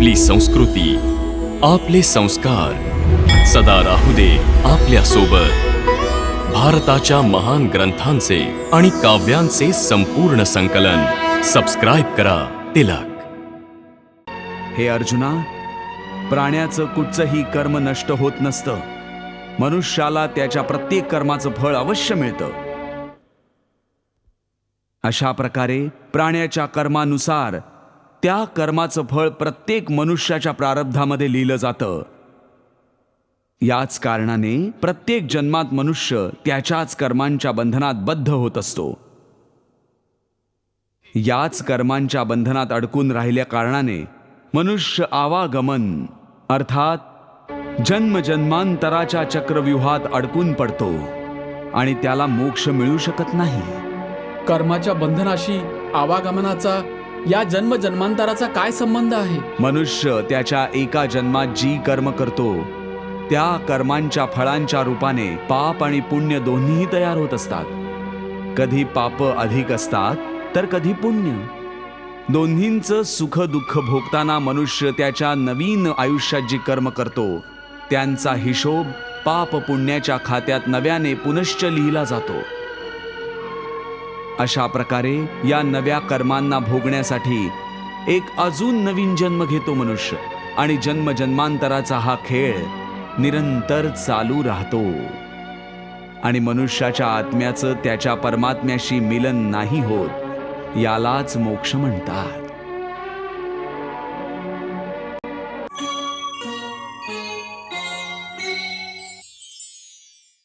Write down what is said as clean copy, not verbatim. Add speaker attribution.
Speaker 1: आपली संस्कृती, आपले संस्कार सदा राहू दे आपल्या सोबत. भारताच्या महान ग्रंथांचे आणि काव्यांचे संपूर्ण संकलन. सबस्क्राईब करा तिलक.
Speaker 2: हे अर्जुना, प्राण्याचं कुठचंही कर्म नष्ट होत नसतं. मनुष्याला त्याच्या प्रत्येक कर्माचं फळ अवश्य मिळतं. अशा प्रकारे प्राण्याच्या कर्मानुसार त्या कर्माचं फळ प्रत्येक मनुष्याच्या प्रारब्धामध्ये लिहिलं जातं. याच कारणाने प्रत्येक जन्मात मनुष्य त्याच्याच कर्मांच्या बंधनात बद्ध होत असतो. याच कर्मांच्या बंधनात अडकून राहिल्या कारणाने मनुष्य आवागमन अर्थात जन्मजन्मांतराच्या चक्रव्यूहात अडकून पडतो आणि त्याला मोक्ष मिळू शकत नाही.
Speaker 3: कर्माच्या बंधनाशी आवागमनाचा या जन्मजन्मांतराचा काय संबंध आहे?
Speaker 2: मनुष्य त्याच्या एका जन्मात जी कर्म करतो त्या कर्मांच्या फळांच्या रूपाने पाप आणि पुण्य दोन्हीही तयार होत असतात. कधी पाप अधिक असतात तर कधी पुण्य. दोन्हींचं सुख दुःख भोगताना मनुष्य त्याच्या नवीन आयुष्यात जी कर्म करतो त्यांचा हिशोब पाप पुण्याच्या खात्यात नव्याने पुनश्च लिहिला जातो. अशा प्रकारे या नव्या कर्मांना भोगण्यासाठी एक अजून नवीन जन्म घेतो मनुष्य आणि जन्मजन्मांतराचा हा खेळ निरंतर चालू राहतो आणि मनुष्याच्या आत्म्याचं त्याच्या परमात्म्याशी मिलन नाही होत. यालाच मोक्ष म्हणतात.